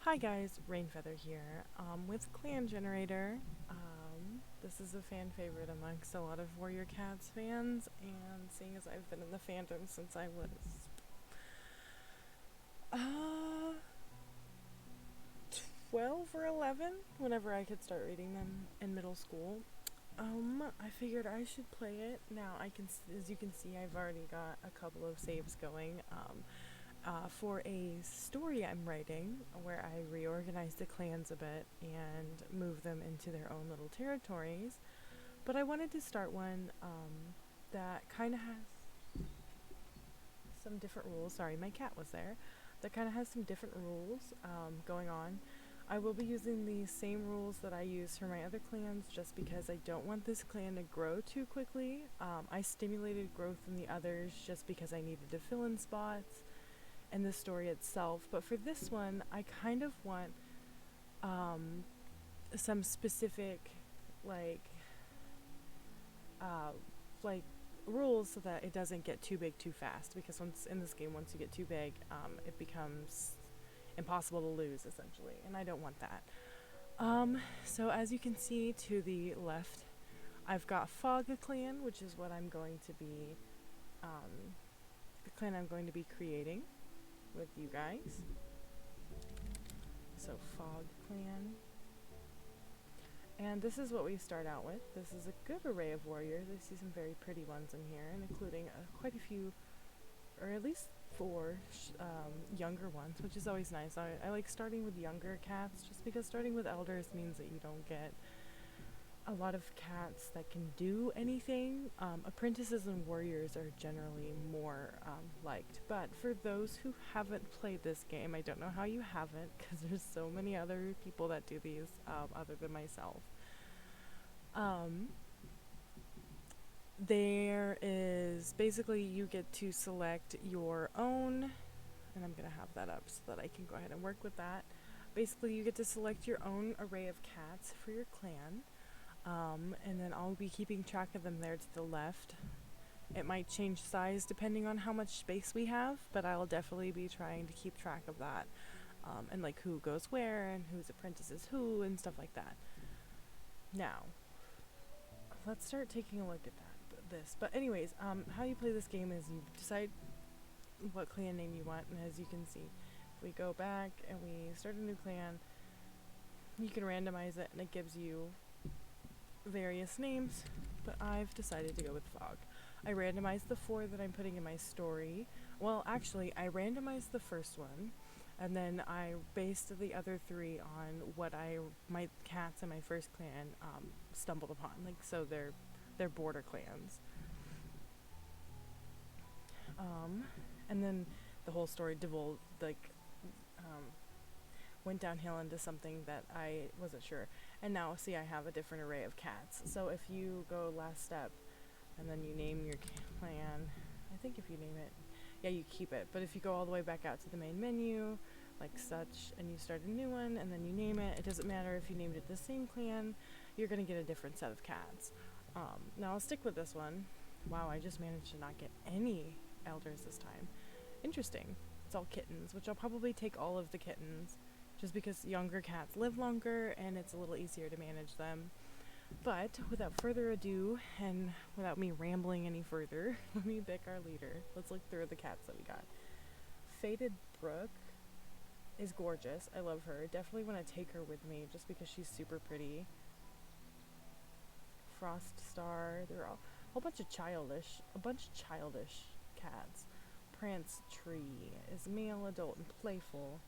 Hi guys, Rainfeather here with Clan Generator. This is a fan favorite amongst a lot of Warrior Cats fans, and seeing as I've been in the fandom since I was uh, 12 or 11, whenever I could start reading them in middle school, I figured I should play it. Now as you can see, I've already got a couple of saves going. For a story I'm writing where I reorganize the clans a bit and move them into their own little territories. But I wanted to start one that kind of has some different rules. Sorry, my cat was there. That kind of has some different rules going on. I will be using the same rules that I use for my other clans just because I don't want this clan to grow too quickly. I stimulated growth in the others just because I needed to fill in spots and the story itself, but for this one I kind of want some specific like uh, like rules so that it doesn't get too big too fast, because once you get too big, it becomes impossible to lose essentially, and I don't want that. So as you can see to the left, I've got Fogclan, which is what I'm going to be the clan I'm going to be creating with you guys. So Fogclan. And this is what we start out with. This is a good array of warriors. I see some very pretty ones in here, and including quite a few, or at least four younger ones, which is always nice. I like starting with younger cats just because starting with elders means that you don't get a lot of cats that can do anything. Apprentices and warriors are generally more liked, but for those who haven't played this game, I don't know how you haven't, because there's so many other people that do these other than myself. There is basically, you get to select your own, and I'm gonna have that up so that I can go ahead and work with that. Basically, you get to select your own array of cats for your clan. And then I'll be keeping track of them there to the left. It might change size depending on how much space we have, but I'll definitely be trying to keep track of that. And like who goes where and whose apprentice is who and stuff like that. Now, let's start taking a look at this. But anyways, how you play this game is you decide what clan name you want, and as you can see, if we go back and we start a new clan, you can randomize it and it gives you various names, but I've decided to go with Fog. I randomized the 4 that I'm putting in my story. Well, actually, I randomized the first one, and then I based the other 3 on what my cats in my first clan stumbled upon. Like, so they're border clans. And then the whole story went downhill into something that I wasn't sure. And now, see, I have a different array of cats. So if you go last step, and then you name your clan, I think if you name it, yeah, you keep it. But if you go all the way back out to the main menu, like such, and you start a new one, and then you name it, it doesn't matter if you named it the same clan, you're going to get a different set of cats. Now I'll stick with this one. Wow, I just managed to not get any elders this time. Interesting. It's all kittens, which I'll probably take all of the kittens, just because younger cats live longer and it's a little easier to manage them. But without further ado, and without me rambling any further, let me pick our leader. Let's look through the cats that we got. Faded Brook is gorgeous. I love her. Definitely want to take her with me just because she's super pretty. Frost Star, they're all a bunch of childish cats. Prance Tree is male, adult, and playful.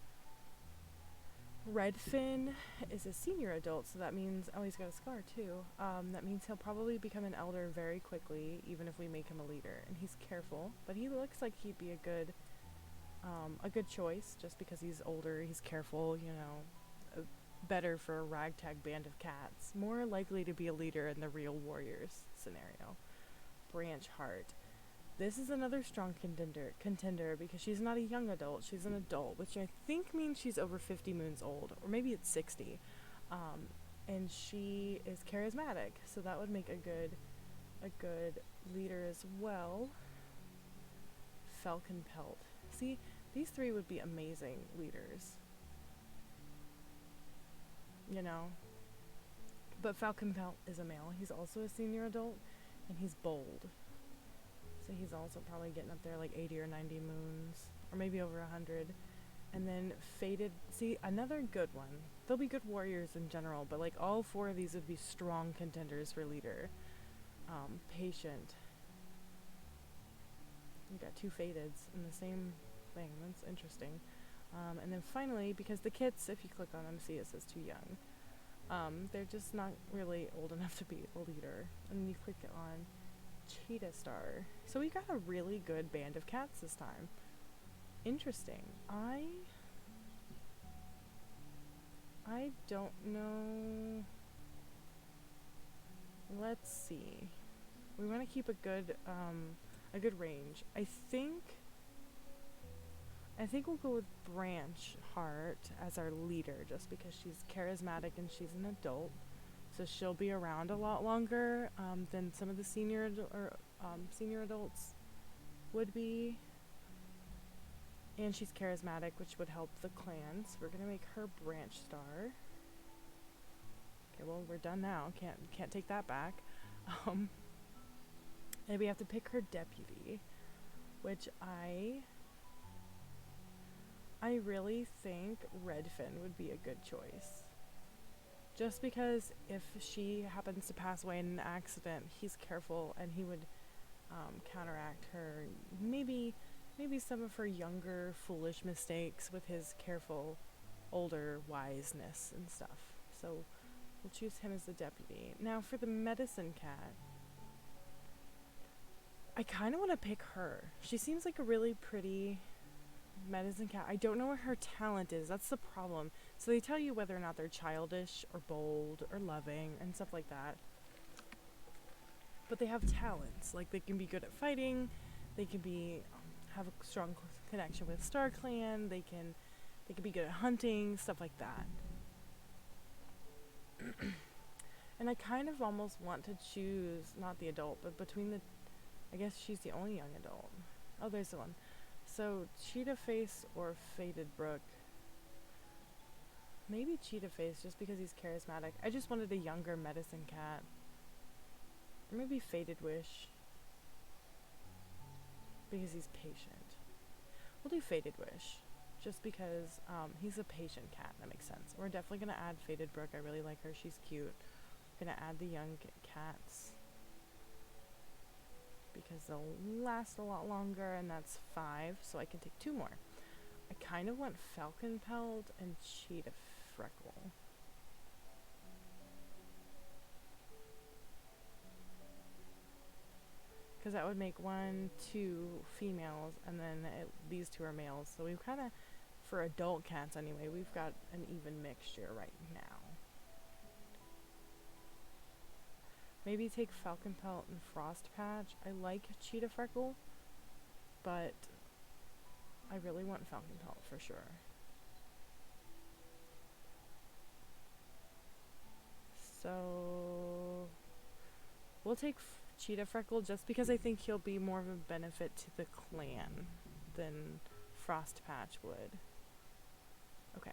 Redfin is a senior adult, so that means, oh, he's got a scar too. That means he'll probably become an elder very quickly, even if we make him a leader. And he's careful, but he looks like he'd be a good choice, just because he's older, he's careful, better for a ragtag band of cats. More likely to be a leader in the real warriors scenario. Branch Heart. This is another strong contender because she's not a young adult, she's an adult, which I think means she's over 50 moons old, or maybe it's 60. And she is charismatic, so that would make a good leader as well. Falcon Pelt. See, these 3 would be amazing leaders. you know. But Falcon Pelt is a male. He's also a senior adult, and he's bold. So he's also probably getting up there like 80 or 90 moons, or maybe over 100. And then Fated, see, another good one. They'll be good warriors in general, but like all four of these would be strong contenders for leader. Patient. You got two Fateds in the same thing. That's interesting. And then finally, because the kits, if you click on them, see it says too young. They're just not really old enough to be a leader. And then you click on Cheetah Star. So we got a really good band of cats this time. Interesting. I don't know. Let's see. We want to keep a good range. I think we'll go with Branch Heart as our leader, just because she's charismatic and she's an adult, so she'll be around a lot longer than some of the senior adults would be. And she's charismatic, which would help the clans. We're gonna make her Branch Star. Okay, well, we're done now. Can't take that back. And we have to pick her deputy, which I really think Redfin would be a good choice. Just because if she happens to pass away in an accident, he's careful and he would counteract her, maybe some of her younger foolish mistakes with his careful older wiseness and stuff. So we'll choose him as the deputy. Now for the medicine cat, I kind of want to pick her. She seems like a really pretty medicine cat. I don't know what her talent is. That's the problem. So they tell you whether or not they're childish or bold or loving and stuff like that. But they have talents. Like they can be good at fighting. They can be have a strong connection with Star Clan. They can be good at hunting, stuff like that. And I kind of almost want to choose not the adult, but between the, I guess she's the only young adult. Oh, there's the one. So Cheetah Face or Faded Brook. Maybe Cheetah Face, just because he's charismatic. I just wanted a younger medicine cat. Or maybe Faded Wish, because he's patient. We'll do Faded Wish, just because he's a patient cat. That makes sense. We're definitely going to add Faded Brook. I really like her. She's cute. We're going to add the young cats, because they'll last a lot longer, and that's 5, so I can take 2 more. I kind of want Falcon Pelt and Cheetah Freckle. Because that would make 1, 2 females, and then these 2 are males. So we've kind of, for adult cats anyway, we've got an even mixture right now. Maybe take Falcon Pelt and Frost Patch. I like Cheetah Freckle, but I really want Falcon Pelt for sure. So we'll take Cheetah Freckle, just because I think he'll be more of a benefit to the clan than Frost Patch would. Okay.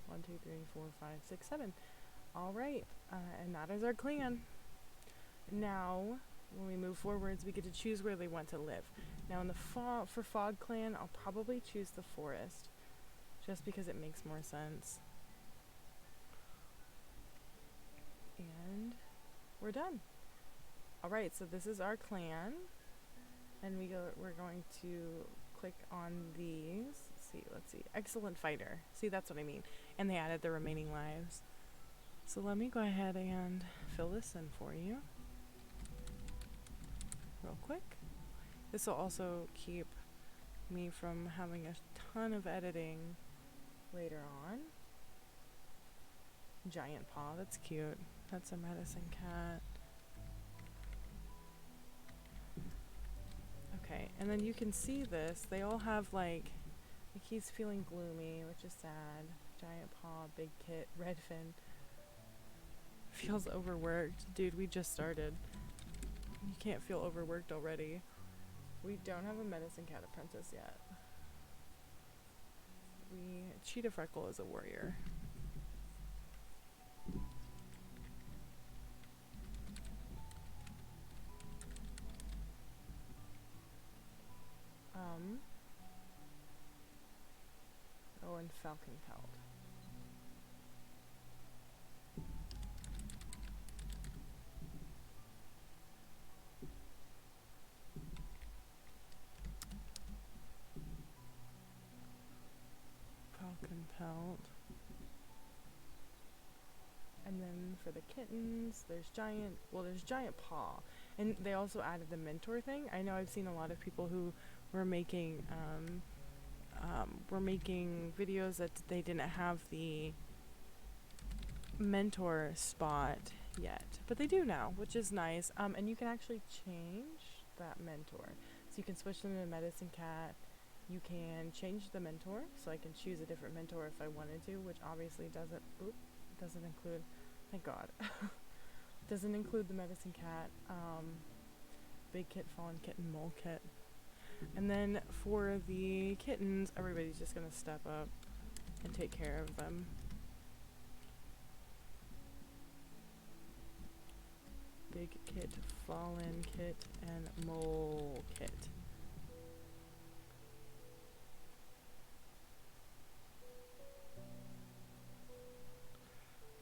1, 2, 3, 4, 5, 6, 7. Alright, and that is our clan. Now, when we move forwards, we get to choose where they want to live. Now in the for Fogclan, I'll probably choose the forest, just because it makes more sense. And we're done. Alright, so this is our clan, and we're going to click on these. Let's see. Excellent fighter. See, that's what I mean. And they added the remaining lives. So let me go ahead and fill this in for you real quick. This will also keep me from having a ton of editing later on. Giant paw, that's cute. That's a medicine cat. Okay, and then you can see this. They all have like he's feeling gloomy, which is sad. Giant paw, big kit, Redfin. Feels overworked. Dude, we just started. You can't feel overworked already. We don't have a medicine cat apprentice yet. Cheetah Freckle is a warrior. and falcon pelt. Falcon pelt. And then for the kittens, there's giant paw. And they also added the mentor thing. I know I've seen a lot of people who were making videos that they didn't have the mentor spot yet, but they do now, which is nice. And you can actually change that mentor. So you can switch them to medicine cat. You can change the mentor, so I can choose a different mentor if I wanted to, which obviously doesn't include, thank God, doesn't include the medicine cat, big kit, fallen kitten, mole kit. And then for the kittens, everybody's just gonna step up and take care of them. Big kit, fallen kit, and mole kit.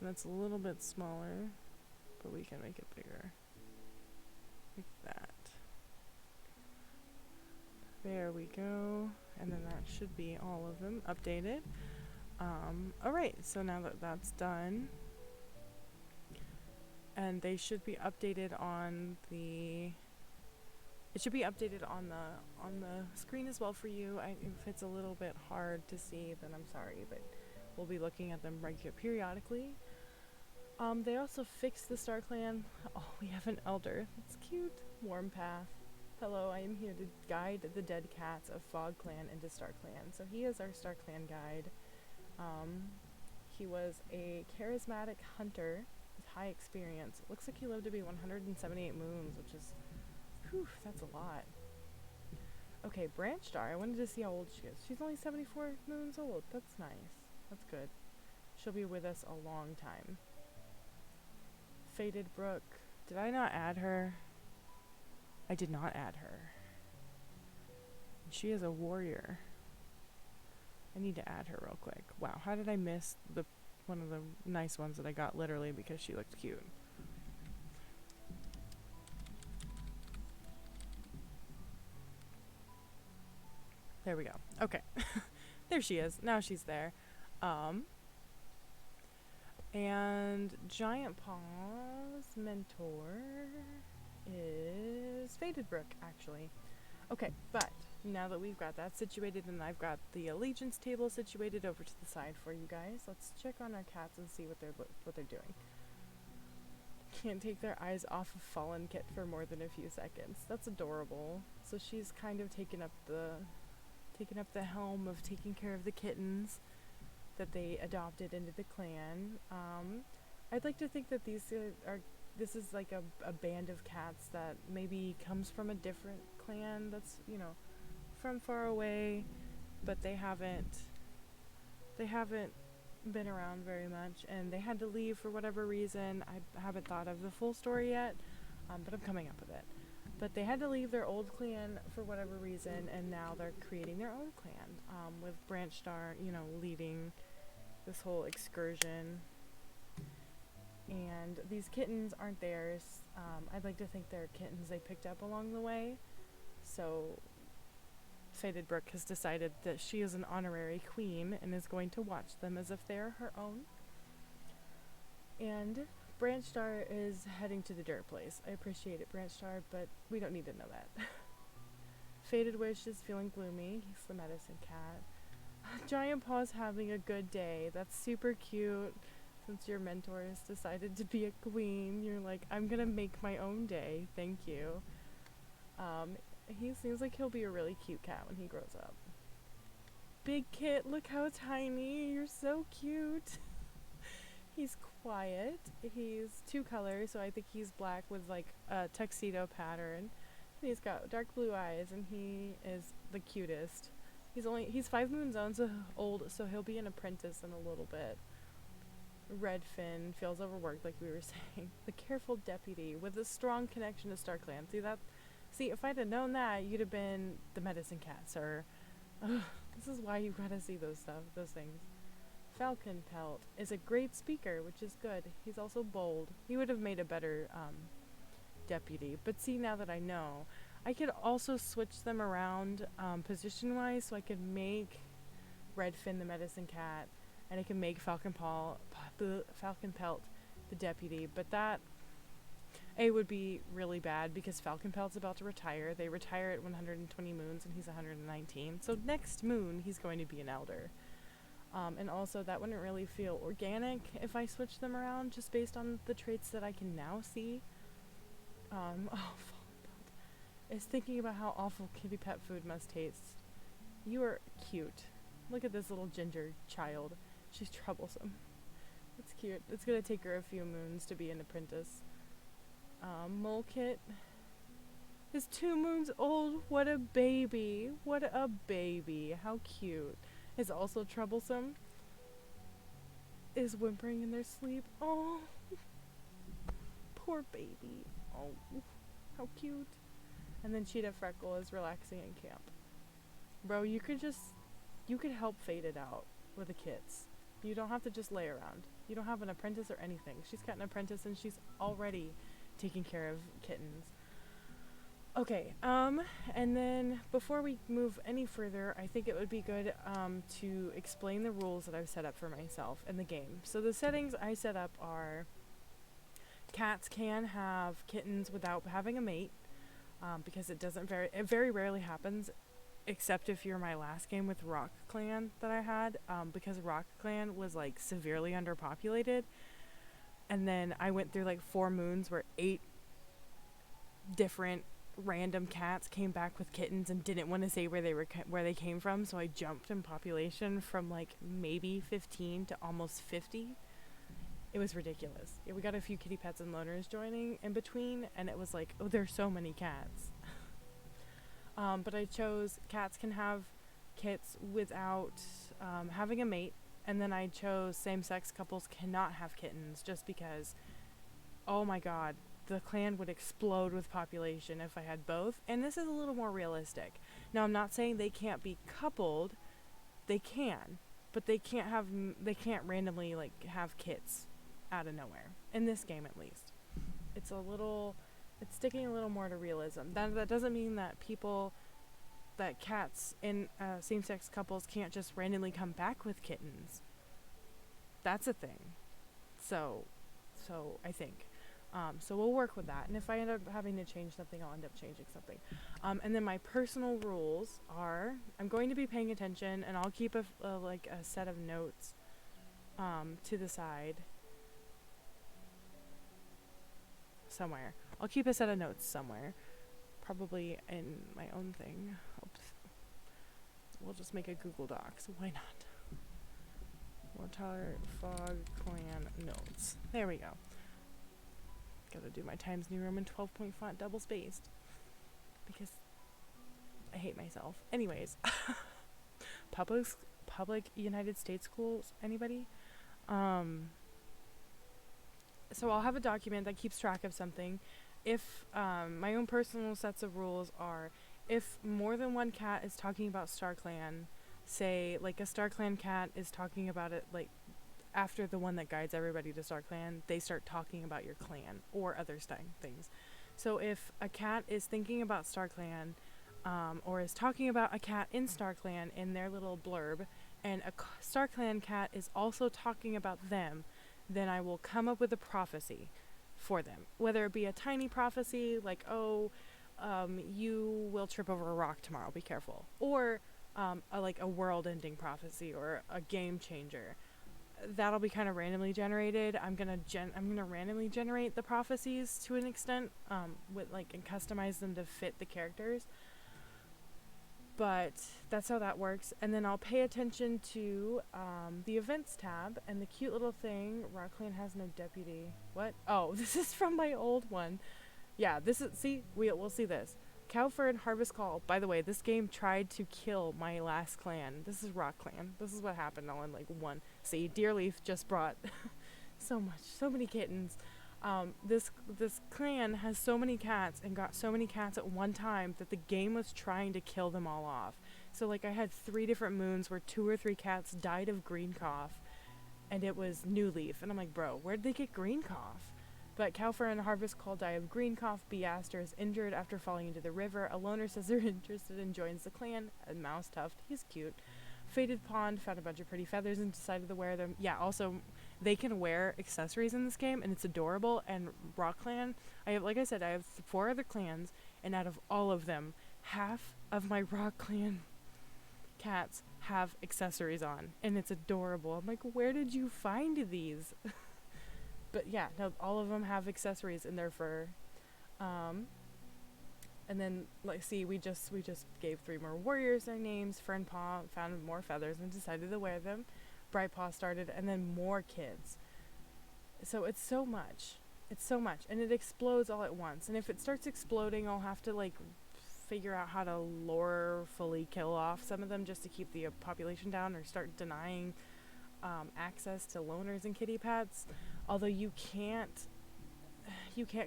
And that's a little bit smaller, but we can make it bigger. Like that. There we go. And then that should be all of them updated. Alright, so now that that's done, and they should be updated on the, it should be updated on the screen as well for you. If it's a little bit hard to see, then I'm sorry, but we'll be looking at them periodically. They also fixed the Star Clan. Oh, we have an elder. That's cute. Warm path. Hello, I am here to guide the dead cats of Fogclan into Star Clan. So he is our Star Clan guide. He was a charismatic hunter with high experience. It looks like he lived to be 178 moons, which is, whew, that's a lot. Okay, Branch Star. I wanted to see how old she is. She's only 74 moons old. That's nice. That's good. She'll be with us a long time. Faded Brook. Did I not add her? I did not add her. She is a warrior. I need to add her real quick. Wow, how did I miss one of the nice ones that I got literally because she looked cute? There we go. Okay. There she is. Now she's there. And Giant Paw's mentor is Faded Brook, actually. Okay, but now that we've got that situated and I've got the allegiance table situated over to the side for you guys, let's check on our cats and see what they're doing. Can't take their eyes off of Fallen Kit for more than a few seconds. That's adorable. So she's kind of taken up the helm of taking care of the kittens that they adopted into the clan. I'd like to think that this is like a band of cats that maybe comes from a different clan that's, you know, from far away, but they haven't been around very much, and they had to leave for whatever reason. I haven't thought of the full story yet, but I'm coming up with it. But they had to leave their old clan for whatever reason, and now they're creating their own clan, with Branch Star, you know, leading this whole excursion. And these kittens aren't theirs. I'd like to think they're kittens they picked up along the way. So Faded Brook has decided that she is an honorary queen and is going to watch them as if they're her own. And Branch Star is heading to the dirt place. I appreciate it, Branch Star, but we don't need to know that. Faded Wish is feeling gloomy. He's the medicine cat. Giant Paw's having a good day. That's super cute. Since your mentor has decided to be a queen, you're like, I'm gonna make my own day. Thank you. He seems like he'll be a really cute cat when he grows up. Big Kit, look how tiny. You're so cute. He's quiet. He's two colors, so I think he's black with like a tuxedo pattern. And he's got dark blue eyes, and he is the cutest. He's 5 moons old, so he'll be an apprentice in a little bit. Redfin feels overworked, like we were saying. The careful deputy with a strong connection to Star Clan. See, if I'd have known that, you'd have been the medicine cat, sir. Ugh. This is why you gotta see those things. Falcon Pelt is a great speaker, which is good. He's also bold. He would have made a better deputy. But see, now that I know, I could also switch them around position-wise, so I could make Redfin the medicine cat, and I can make Falcon Pelt the deputy. But that would be really bad because Falcon Pelt's about to retire. They retire at 120 moons, and he's 119. So next moon, he's going to be an elder. And also, that wouldn't really feel organic if I switched them around, just based on the traits that I can now see. Falcon Pelt is thinking about how awful kitty pet food must taste. You are cute. Look at this little ginger child. She's troublesome. It's cute. It's gonna take her a few moons to be an apprentice. Molekit is 2 moons old. What a baby. What a baby. How cute. Is also troublesome. Is whimpering in their sleep. Oh. Poor baby. Oh. How cute. And then Cheetah Freckle is relaxing in camp. Bro, you could help fade it out with the kids. You don't have to just lay around. You don't have an apprentice or anything. She's got an apprentice and she's already taking care of kittens. Okay, and then before we move any further, I think it would be good to explain the rules that I've set up for myself in the game. So the settings I set up are cats can have kittens without having a mate, because it very rarely happens, except if you're my last game with Rock Clan that I had, because Rock Clan was like severely underpopulated, and then I went through like 4 moons where 8 different random cats came back with kittens and didn't want to say where they came from, so I jumped in population from like maybe 15 to almost 50. It was ridiculous. Yeah, we got a few kitty pets and loners joining in between, and it was like, oh, there's so many cats. But I chose cats can have kits without having a mate, and then I chose same-sex couples cannot have kittens, just because, oh my god, the clan would explode with population if I had both, and this is a little more realistic. Now, I'm not saying they can't be coupled. They can, but they can't randomly like have kits out of nowhere in this game, at least. It's sticking a little more to realism. That doesn't mean that cats in same-sex couples can't just randomly come back with kittens. That's a thing. So I think. So we'll work with that. And if I end up having to change something, I'll end up changing something. And then my personal rules are, I'm going to be paying attention, and I'll keep a set of notes to the side somewhere. I'll keep a set of notes somewhere. Probably in my own thing. Oops. We'll just make a Google Docs. Why not? Mortar Fogclan notes. There we go. Gotta do my Times New Roman 12-point font double spaced. Because I hate myself. Anyways. Public United States schools, anybody? So I'll have a document that keeps track of something. If my own personal sets of rules are, if more than one cat is talking about StarClan, say like a StarClan cat is talking about it, like after the one that guides everybody to StarClan, they start talking about your clan or other things. So if a cat is thinking about StarClan, or is talking about a cat in StarClan in their little blurb, and a StarClan cat is also talking about them, then I will come up with a prophecy for them. Whether it be a tiny prophecy, like, you will trip over a rock tomorrow, be careful. Or a world-ending prophecy or a game changer. That'll be kind of randomly generated. I'm gonna randomly generate the prophecies to an extent, and customize them to fit the characters. But that's how that works. And then I'll pay attention to the events tab and the cute little thing. Rockland has no deputy. What? Oh, this is from my old one. Yeah, this is, see, we'll see this. Cowford Harvest Call. By the way, this game tried to kill my last clan. This is Rock Clan. This is what happened all in like one. See, Deerleaf just brought so many kittens. This clan has so many cats and got so many cats at one time that the game was trying to kill them all off. So like I had 3 different moons where 2 or 3 cats died of green cough, and it was New Leaf. And I'm like, bro, where'd they get green cough? But Cowfur and Harvest Call die of green cough. Bee Aster is injured after falling into the river. A loner says they're interested and joins the clan. A mouse tuft, he's cute. Faded Pond found a bunch of pretty feathers and decided to wear them. Yeah, also, they can wear accessories in this game, and it's adorable. And Rock Clan, I have, like I said, I have 4 other clans, and out of all of them, half of my Rock Clan cats have accessories on, and it's adorable. I'm like, where did you find these? But yeah, no, all of them have accessories in their fur. And then, like, see, we just gave 3 more warriors their names. Fernpaw found more feathers and decided to wear them. Brightpaw started, and then more kids. So it's so much. It's so much, and it explodes all at once. And if it starts exploding, I'll have to like figure out how to lore-fully kill off some of them just to keep the population down, or start denying access to loners and kitty pets. Although you can't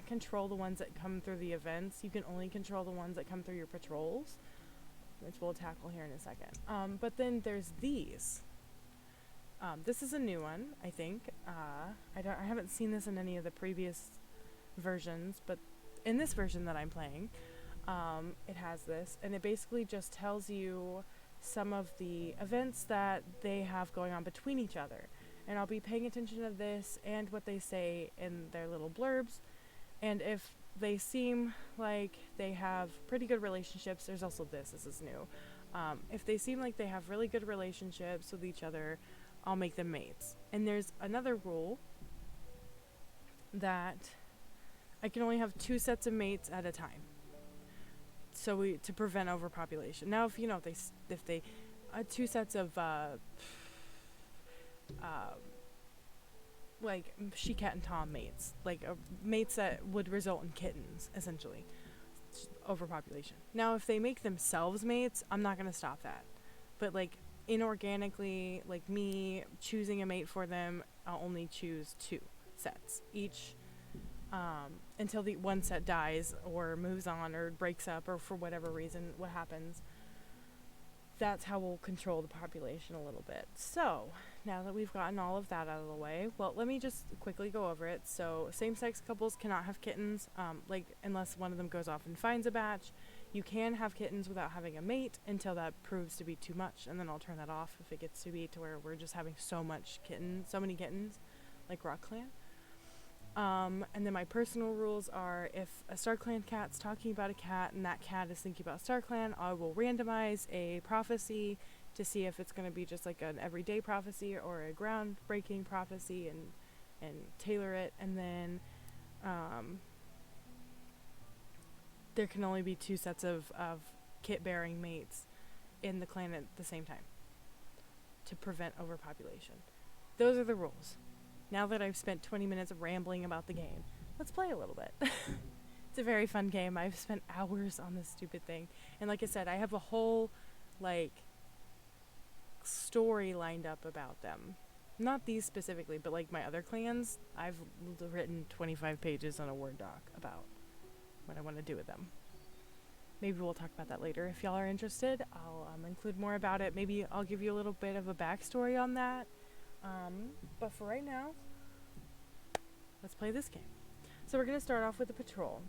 control the ones that come through the events. You can only control the ones that come through your patrols, which we'll tackle here in a second. But then there's these. This is a new one, I think. I haven't seen this in any of the previous versions, but in this version that I'm playing, it has this, and it basically just tells you some of the events that they have going on between each other. And I'll be paying attention to this and what they say in their little blurbs. And if they seem like they have pretty good relationships, there's also this is new. If they seem like they have really good relationships with each other, I'll make them mates. And there's another rule that I can only have 2 sets of mates at a time. So to prevent overpopulation. Now, if 2 sets of like she, cat, and Tom mates, like mates that would result in kittens, essentially. Overpopulation. Now, if they make themselves mates, I'm not gonna stop that. But like inorganically, like me choosing a mate for them, I'll only choose 2 sets each, until the one set dies or moves on or breaks up, or for whatever reason, what happens. That's how we'll control the population a little bit. So, now that we've gotten all of that out of the way, well, let me just quickly go over it. So, same-sex couples cannot have kittens, unless one of them goes off and finds a batch. You can have kittens without having a mate until that proves to be too much, and then I'll turn that off if it gets to be to where we're just having so many kittens, like Rock Clan. And then my personal rules are, if a StarClan cat's talking about a cat and that cat is thinking about StarClan, I will randomize a prophecy to see if it's going to be just like an everyday prophecy or a groundbreaking prophecy, and tailor it. And then there can only be 2 sets of kit-bearing mates in the clan at the same time to prevent overpopulation. Those are the rules. Now that I've spent 20 minutes rambling about the game, let's play a little bit. It's a very fun game. I've spent hours on this stupid thing. And like I said, I have a whole, like, story lined up about them. Not these specifically, but like my other clans, I've written 25 pages on a Word doc about what I want to do with them. Maybe we'll talk about that later. If y'all are interested, I'll include more about it. Maybe I'll give you a little bit of a backstory on that. But for right now, let's play this game. So we're going to start off with the patrol.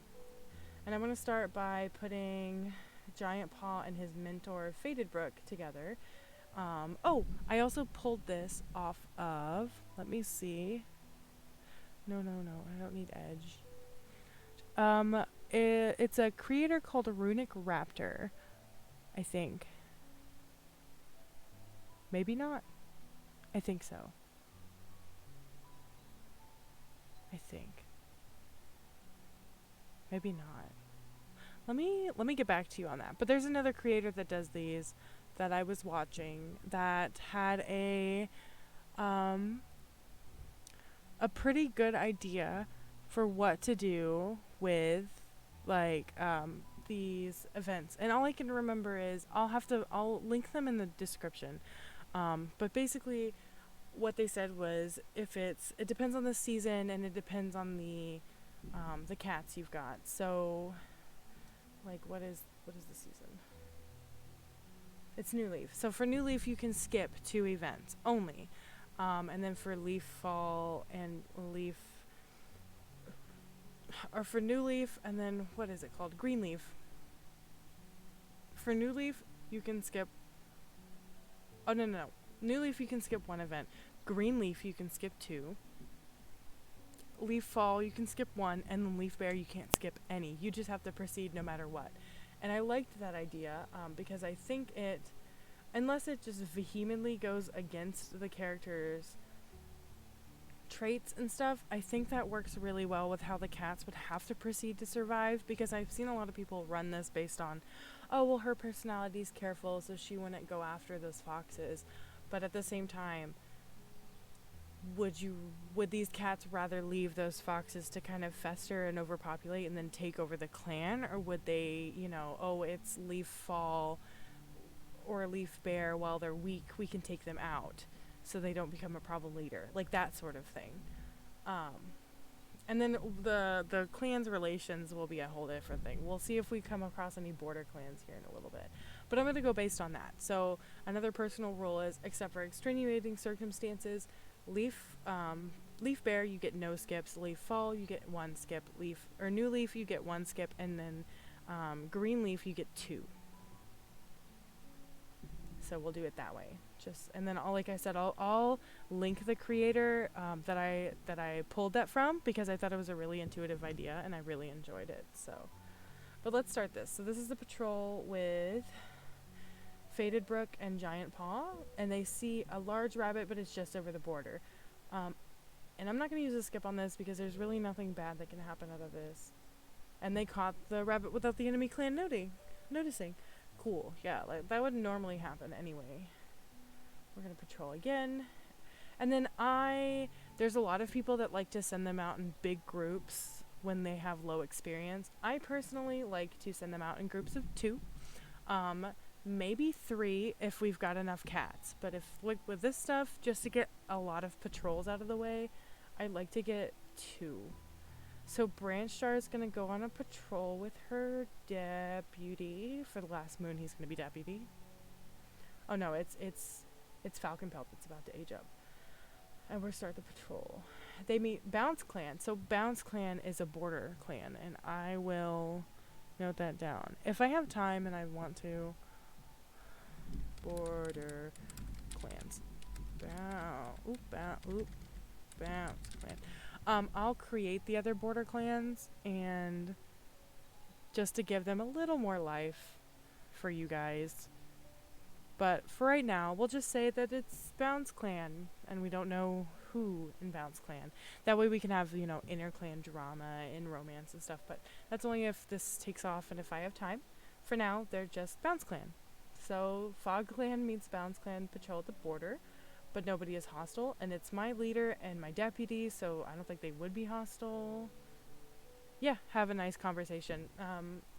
And I'm going to start by putting Giant Paw and his mentor Faded Brook together. I also pulled this off of, let me see. No, I don't need Edge. It's a creator called Runic Raptor, I think. Maybe not. I think so. Maybe not. Let me get back to you on that. But there's another creator that does these that I was watching that had a pretty good idea for what to do with like these events. And all I can remember is I'll link them in the description. But basically what they said was it depends on the season, and it depends on the cats you've got. So like what is the season? It's New Leaf. So for New Leaf, you can skip 2 events only. And then for Leaf Fall and Leaf, or for New Leaf, and then what is it called? Green Leaf. For New Leaf, you can skip. Oh, no. New Leaf, you can skip 1 event. Green Leaf, you can skip 2. Leaf Fall, you can skip 1. And then Leaf Bear, you can't skip any. You just have to proceed no matter what. And I liked that idea because I think it, unless it just vehemently goes against the character's traits and stuff, I think that works really well with how the cats would have to proceed to survive, because I've seen a lot of people run this based on, oh, well, her personality's careful, so she wouldn't go after those foxes. But at the same time, would these cats rather leave those foxes to kind of fester and overpopulate and then take over the clan, or would they, oh, it's Leaf Fall or Leaf Bear, while they're weak, we can take them out so they don't become a problem leader, like that sort of thing. And then the clans relations will be a whole different thing. We'll see if we come across any border clans here in a little bit, but I'm going to go based on that. So another personal rule is, except for extenuating circumstances, Leaf Bear, you get no skips. Leaf Fall, you get 1 skip. New Leaf, you get 1 skip, and then Green Leaf, you get 2. So we'll do it that way. And then like I said, I'll link the creator that I pulled that from, because I thought it was a really intuitive idea and I really enjoyed it. So, but let's start this. So this is the patrol with Faded Brook and Giant Paw, and they see a large rabbit, but it's just over the border. And I'm not going to use a skip on this because there's really nothing bad that can happen out of this. And they caught the rabbit without the enemy clan noticing. Cool, yeah, like that would normally happen anyway. We're going to patrol again. And then there's a lot of people that like to send them out in big groups when they have low experience. I personally like to send them out in groups of 2. Maybe 3 if we've got enough cats. But if, like, with this stuff, just to get a lot of patrols out of the way, I'd like to get 2. So Branch Star is going to go on a patrol with her deputy. For the last moon, he's going to be deputy. Oh no, it's Falcon Pelt that's about to age up. And we'll start the patrol. They meet Bounce Clan. So Bounce Clan is a border clan, and I will note that down. If I have time and I want to, border clans. Bounce Clan. I'll create the other border clans, and just to give them a little more life for you guys. But for right now, we'll just say that it's Bounce Clan, and we don't know who in Bounce Clan. That way we can have, inter-clan drama and romance and stuff, but that's only if this takes off and if I have time. For now, they're just Bounce Clan. So Fogclan meets Bounce Clan patrol at the border, but nobody is hostile, and it's my leader and my deputy, so I don't think they would be hostile. Yeah, have a nice conversation.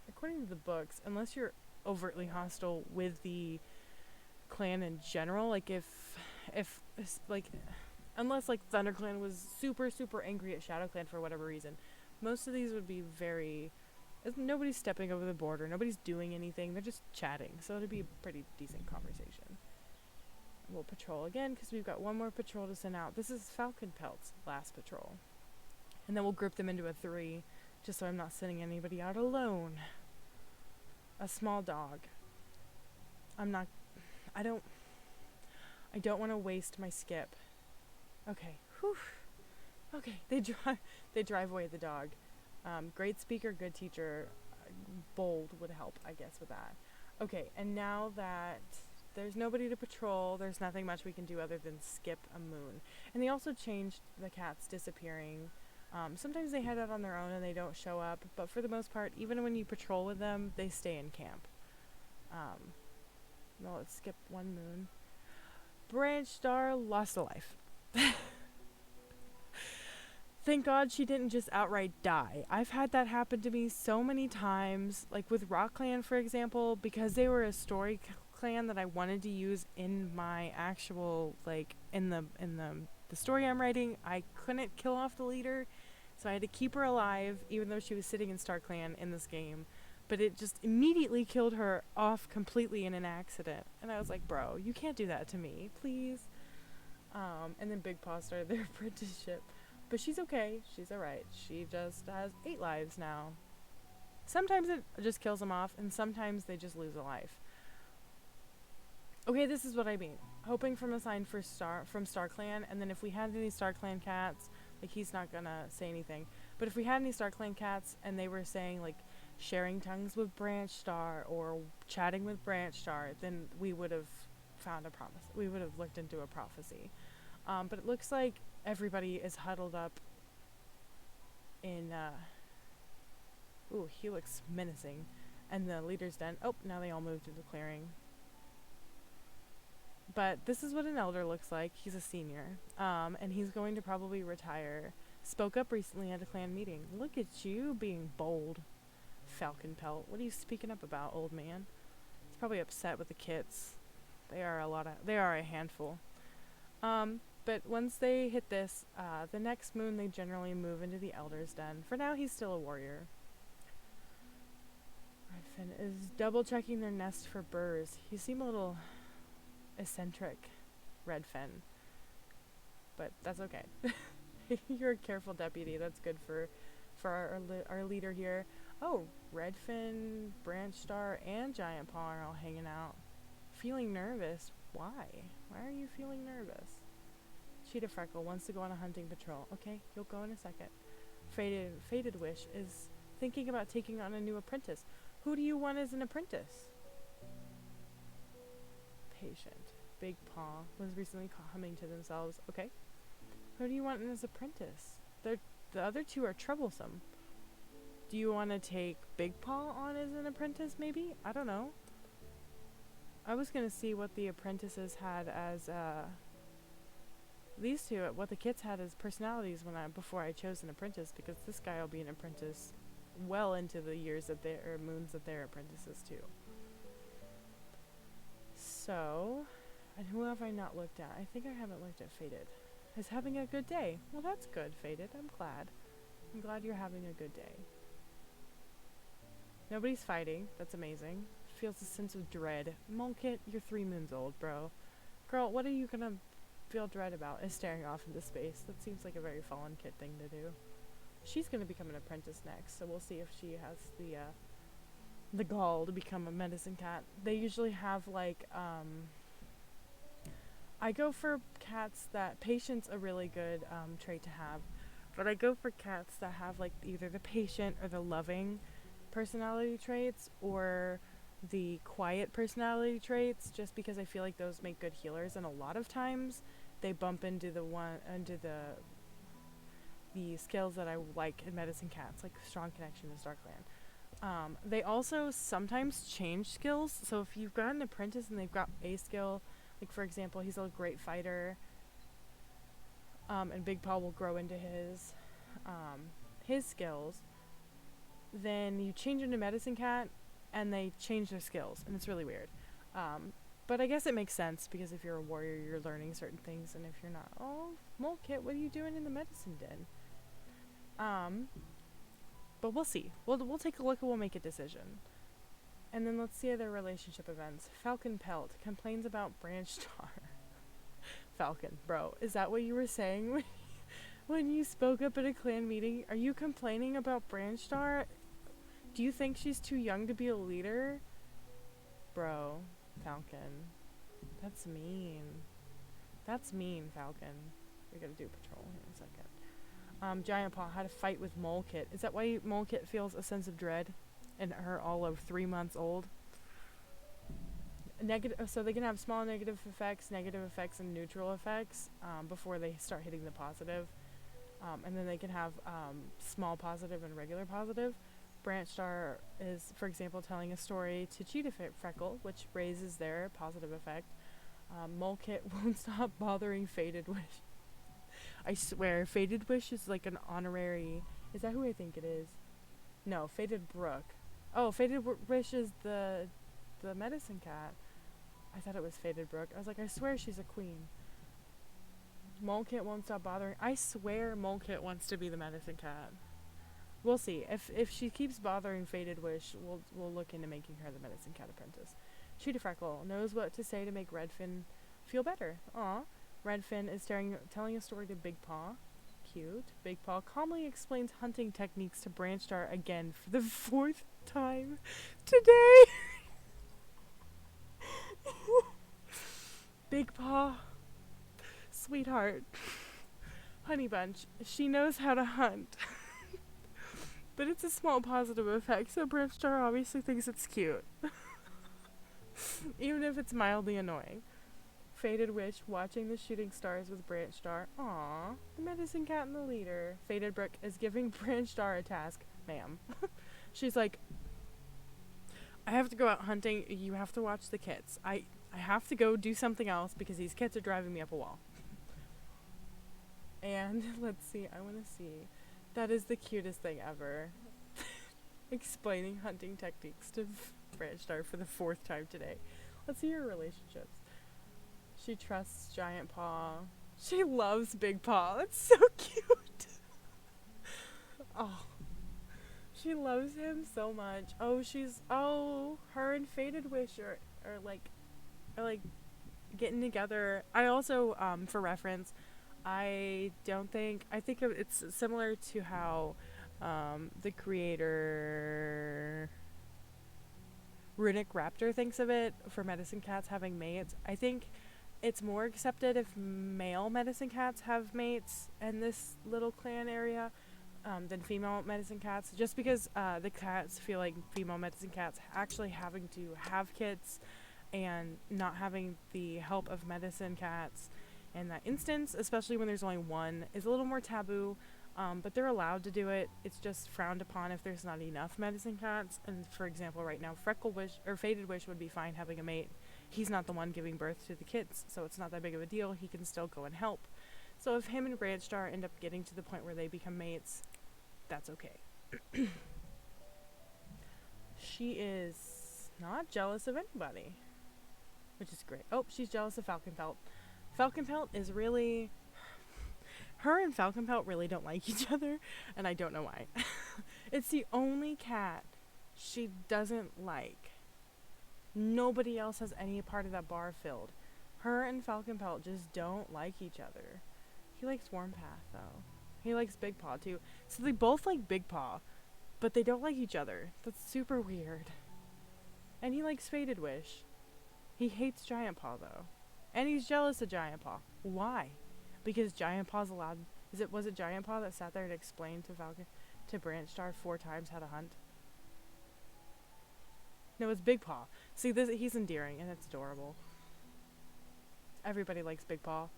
According to the books, unless you're overtly hostile with the clan in general, like unless like ThunderClan was super angry at ShadowClan for whatever reason, most of these would be nobody's stepping over the border, nobody's doing anything, they're just chatting, so it'd be a pretty decent conversation. We'll patrol again because we've got 1 more patrol to send out. This is Falcon Pelt's last patrol, and then we'll group them into a 3 just so I'm not sending anybody out alone. A small dog. I don't want to waste my skip. Okay. Whew. Okay. They drive away the dog. Great speaker, good teacher. Bold would help, I guess, with that. Okay. And now that there's nobody to patrol, there's nothing much we can do other than skip a moon. And they also changed the cats disappearing. Sometimes they head out on their own and they don't show up, but for the most part, even when you patrol with them, they stay in camp. No, let's skip 1 moon. Branch Star lost a life. Thank God she didn't just outright die. I've had that happen to me so many times, like with Rock Clan, for example, because they were a story clan that I wanted to use in my actual, like, in the story I'm writing. I couldn't kill off the leader, so I had to keep her alive, even though she was sitting in Star Clan in this game. but it just immediately killed her off completely in an accident. And I was like, bro, you can't do that to me, please. And then Big Paw started their apprenticeship. But she's okay. She's alright. She just has 8 lives now. Sometimes it just kills them off, and sometimes they just lose a life. Okay, this is what I mean. Hoping from a sign for from StarClan, and then if we had any StarClan cats, like, he's not gonna say anything, but if we had any StarClan cats and they were saying, like, sharing tongues with Branch Star or chatting with Branch Star, then we would have found a promise. We would have looked into a prophecy. But it looks like everybody is huddled up in, ooh, he looks menacing. And the leader's den. Oh, now they all moved into clearing. But this is what an elder looks like. He's a senior. And he's going to probably retire. Spoke up recently at a clan meeting. Look at you being bold, Falcon Pelt. What are you speaking up about, old man? He's probably upset with the kits. They are a handful. But once they hit this, the next moon they generally move into the Elder's Den. For now, he's still a warrior. Redfin is double checking their nest for burrs. You seem a little eccentric, Redfin. But that's okay. You're a careful deputy. That's good for our leader here. Oh, Redfin, Branch Star, and Giant Paw are all hanging out. Feeling nervous. Why? Why are you feeling nervous? Cheetah Freckle wants to go on a hunting patrol. Okay, you'll go in a second. Faded Wish is thinking about taking on a new apprentice. Who do you want as an apprentice? Patient. Big Paw was recently humming to themselves. Okay. Who do you want as apprentice? The other two are troublesome. Do you want to take Big Paw on as an apprentice, maybe? I don't know. I was going to see what the apprentices had as, these two, what the kids had as personalities before I chose an apprentice, because this guy will be an apprentice well into the years that moons that they're apprentices too. So, and who have I not looked at? I think I haven't looked at Faded. Is having a good day. Well, that's good, Faded. I'm glad. I'm glad you're having a good day. Nobody's fighting. That's amazing. Feels a sense of dread. Molkit, you're 3 moons old, bro. Girl, what are you gonna feel dread about? Is staring off into space. That seems like a very fallen kid thing to do. She's gonna become an apprentice next, so we'll see if she has the gall to become a medicine cat. They usually have, like, I go for cats that patient's a really good trait to have, but I go for cats that have, like, either the patient or the loving personality traits or the quiet personality traits, just because I feel like those make good healers, and a lot of times they bump into the skills that I like in medicine cats, like strong connection to StarClan. They also sometimes change skills, so if you've got an apprentice and they've got a skill, like, for example, he's a great fighter, and Big Paw will grow into his skills, then you change into medicine cat and they change their skills, and it's really weird. But I guess it makes sense, because if you're a warrior, you're learning certain things, and if you're not, oh, Molkit, what are you doing in the medicine den? But we'll see. We'll take a look and we'll make a decision. And then let's see their relationship events. Falcon Pelt complains about Branch Star. Falcon, bro, is that what you were saying when you spoke up at a clan meeting? Are you complaining about Branch Star? Do you think she's too young to be a leader? Bro, Falcon. That's mean. That's mean, Falcon. We gotta do patrol here in a second. Giant Paw had a fight with Molkit. Is that why Molkit feels a sense of dread? And her all of 3 months old? So they can have small negative effects, and neutral effects before they start hitting the positive. And then they can have small positive and regular positive. Branch Star is, for example, telling a story to Cheetah Freckle, which raises their positive effect. Molkit won't stop bothering Faded Wish. I swear, Faded Wish is like an honorary... Is that who I think it is? No, Faded Brook. Oh, Faded Wish is the medicine cat. I thought it was Faded Brook. I was like, I swear she's a queen. Molkit won't stop bothering... I swear Molkit wants to be the medicine cat. We'll see. If she keeps bothering Faded Wish, we'll look into making her the Medicine Cat apprentice. Cheetah Freckle knows what to say to make Redfin feel better. Aw. Redfin is telling a story to Big Paw. Cute. Big Paw calmly explains hunting techniques to Branch Star again for the 4th time today. Big Paw, sweetheart, Honey Bunch, she knows how to hunt. But it's a small positive effect, so Branch Star obviously thinks it's cute. Even if it's mildly annoying. Faded Wish watching the shooting stars with Branch Star. Aww, the Medicine Cat and the leader. Faded Brook is giving Branch Star a task. Ma'am. She's like, I have to go out hunting. You have to watch the kits. I have to go do something else because these kits are driving me up a wall. And let's see. I want to see. That is the cutest thing ever. Explaining hunting techniques to Branch Star for the 4th time today. Let's see your relationships. She trusts Giant Paw. She loves Big Paw. That's so cute. Oh. She loves him so much. Her and Faded Wish are like getting together. I also, for reference, I think it's similar to how the creator Runic Raptor thinks of it for medicine cats having mates. I think it's more accepted if male medicine cats have mates in this little clan area than female medicine cats, just because the cats feel like female medicine cats actually having to have kids and not having the help of medicine cats in that instance, especially when there's only one, is a little more taboo. But they're allowed to do it. It's just frowned upon if there's not enough medicine cats. And for example, right now, Faded Wish would be fine having a mate. He's not the one giving birth to the kids, so it's not that big of a deal. He can still go and help. So if him and Branch Star end up getting to the point where they become mates, that's okay. She is not jealous of anybody, which is great. Oh, she's jealous of Falconpelt. Falconpelt is really... Her and Falconpelt really don't like each other, and I don't know why. It's the only cat she doesn't like. Nobody else has any part of that bar filled. Her and Falconpelt just don't like each other. He likes Warmpath, though. He likes Big Paw, too. So they both like Big Paw, but they don't like each other. That's super weird. And he likes Faded Wish. He hates Giant Paw, though. And he's jealous of Giant Paw. Why? Because Giant Paw's allowed... Was it Giant Paw that sat there and explained to Branch Star 4 times how to hunt? No, it's Big Paw. See, he's endearing, and it's adorable. Everybody likes Big Paw.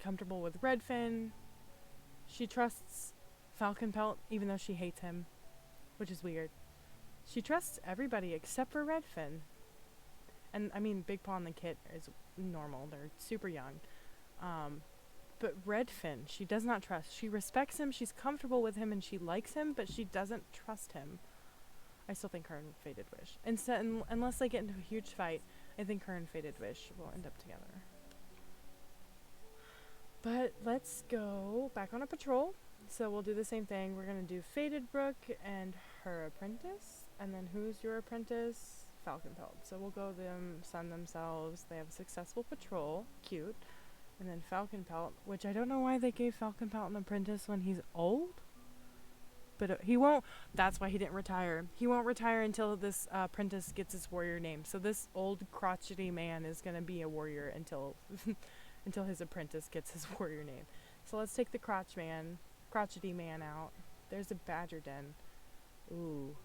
Comfortable with Redfin. She trusts Falconpelt, even though she hates him, which is weird. She trusts everybody except for Redfin. And, I mean, Big Paw and the kit is normal. They're super young. But Redfin, she does not trust. She respects him, she's comfortable with him, and she likes him, but she doesn't trust him. I still think her and Faded Wish. Unless they get into a huge fight, I think her and Faded Wish will end up together. But let's go back on a patrol. So we'll do the same thing. We're going to do Faded Brook and her apprentice. And then who's your apprentice? Falconpelt. So we'll go sun themselves. They have a successful patrol. Cute. And then Falconpelt, which I don't know why they gave Falconpelt an apprentice when he's old. But he won't. That's why he didn't retire. He won't retire until this apprentice gets his warrior name. So this old crotchety man is going to be a warrior until until his apprentice gets his warrior name. So let's take the crotchety man out. There's a badger den. Ooh.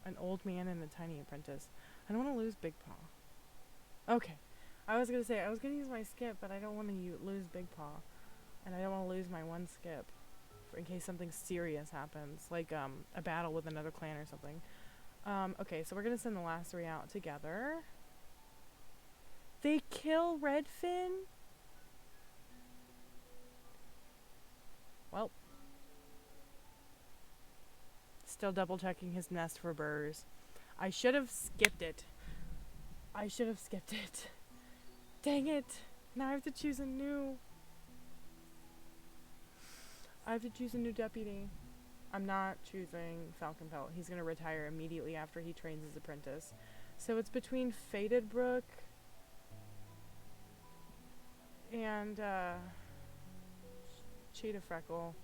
An old man and a tiny apprentice. I don't want to lose Big Paw. Okay. I was going to say, I was going to use my skip, but I don't want to lose Big Paw. And I don't want to lose my one skip in case something serious happens, like a battle with another clan or something. Okay, so we're going to send the last 3 out together. They kill Redfin? Well. Still double checking his nest for burrs. I should have skipped it. Dang it. Now I have to choose a new. I have to choose a new deputy. I'm not choosing Falcon Pelt. He's going to retire immediately after he trains his apprentice. So it's between Faded Brook and Cheetah Freckle.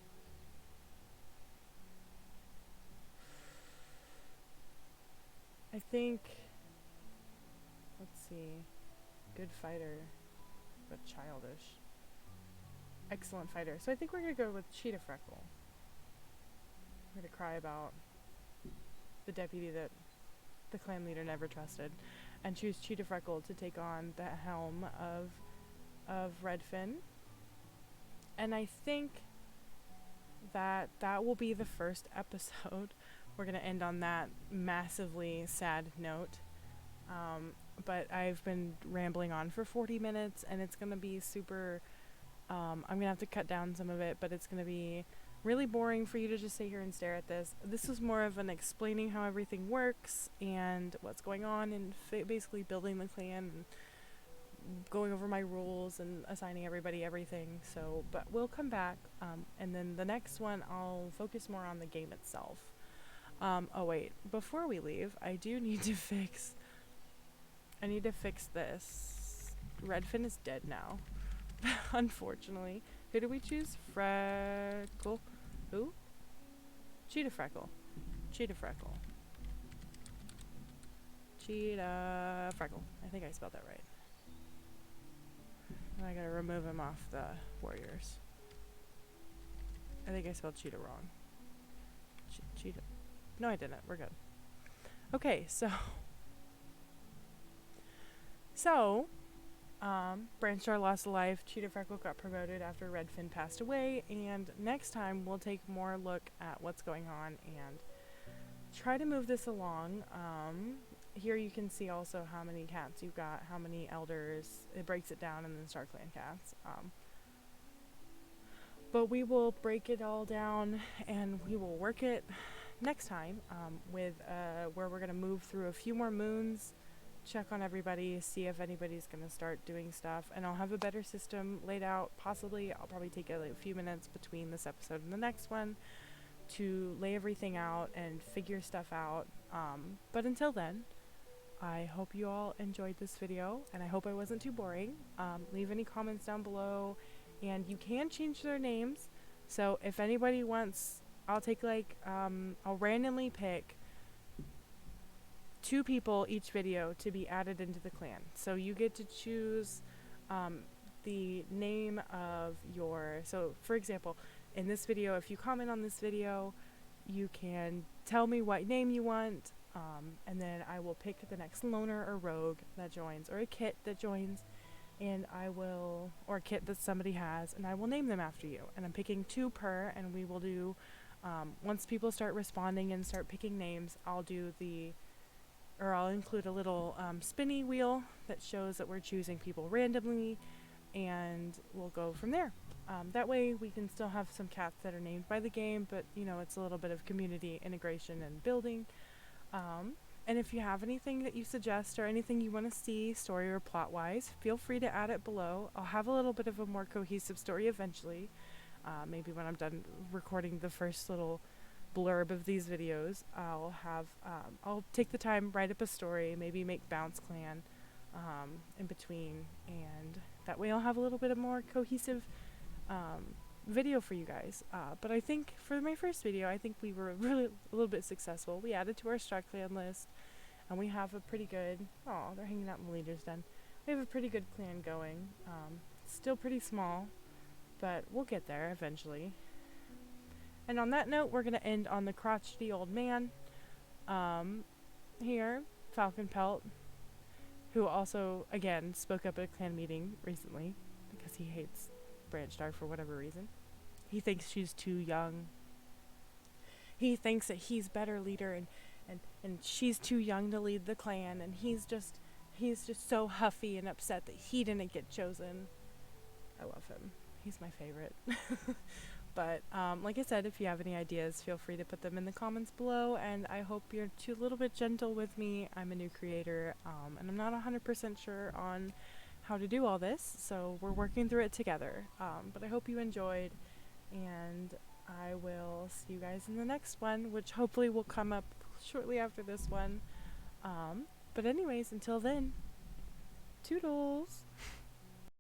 I think, let's see, good fighter, but childish. Excellent fighter. So I think we're going to go with Cheetah Freckle. We're going to cry about the deputy that the clan leader never trusted, and choose Cheetah Freckle to take on the helm of Redfin. And I think that will be the first episode. We're going to end on that massively sad note. But I've been rambling on for 40 minutes, and it's going to be super... I'm going to have to cut down some of it, but it's going to be really boring for you to just sit here and stare at this. This is more of an explaining how everything works and what's going on, and basically building the clan and going over my rules and assigning everybody everything. So, but we'll come back, and then the next one I'll focus more on the game itself. Oh wait, before we leave, I do need to fix... I need to fix this. Redfin is dead now. Unfortunately. Who do we choose? Freckle. Who? Cheetah Freckle. Cheetah Freckle. Cheetah Freckle. I think I spelled that right. And I gotta remove him off the warriors. I think I spelled cheetah wrong. Cheetah. No, I didn't. We're good. Okay, so... Branchstar lost a life, Cheetah Freckle got promoted after Redfin passed away, and next time we'll take more look at what's going on and try to move this along. Here you can see also how many cats you've got, how many elders. It breaks it down, and then Star Clan cats. But we will break it all down, and we will work it next time with where we're going to move through a few more moons, check on everybody, see if anybody's going to start doing stuff, and I'll have a better system laid out. Possibly I'll probably take a few minutes between this episode and the next one to lay everything out and figure stuff out. But until then, I hope you all enjoyed this video, and I hope I wasn't too boring. Leave any comments down below, and you can change their names. So if anybody wants, I'll take I'll randomly pick 2 people each video to be added into the clan. So you get to choose the name of your... So for example, in this video, if you comment on this video, you can tell me what name you want, and then I will pick the next loner or rogue that joins, or a kit that joins, and I will... or a kit that somebody has, and I will name them after you. And I'm picking 2 per, and we will do... once people start responding and start picking names, I'll do the... or I'll include a little spinny wheel that shows that we're choosing people randomly, and we'll go from there. That way we can still have some cats that are named by the game, but you know, it's a little bit of community integration and building. And if you have anything that you suggest or anything you want to see story or plot wise, feel free to add it below. I'll have a little bit of a more cohesive story eventually, maybe when I'm done recording the first little blurb of these videos. I'll take the time, write up a story, maybe make Bounce Clan in between, and that way I'll have a little bit of more cohesive video for you guys. But I think for my first video, I think we were really a little bit successful. We added to our Star Clan list, and we have a pretty good... oh, they're hanging out in the leader's den. We have a pretty good clan going. Still pretty small, but we'll get there eventually. And on that note, we're going to end on the crotchety old man here, Falcon Pelt, who also, again, spoke up at a clan meeting recently because he hates Branchstar for whatever reason. He thinks she's too young. He thinks that he's better leader, and she's too young to lead the clan, and he's just so huffy and upset that he didn't get chosen. I love him. He's my favorite. But like I said, if you have any ideas, feel free to put them in the comments below, and I hope you're a little bit gentle with me. I'm a new creator, and I'm not 100% sure on how to do all this, so we're working through it together. But I hope you enjoyed, and I will see you guys in the next one, which hopefully will come up shortly after this one. But anyways, until then, toodles!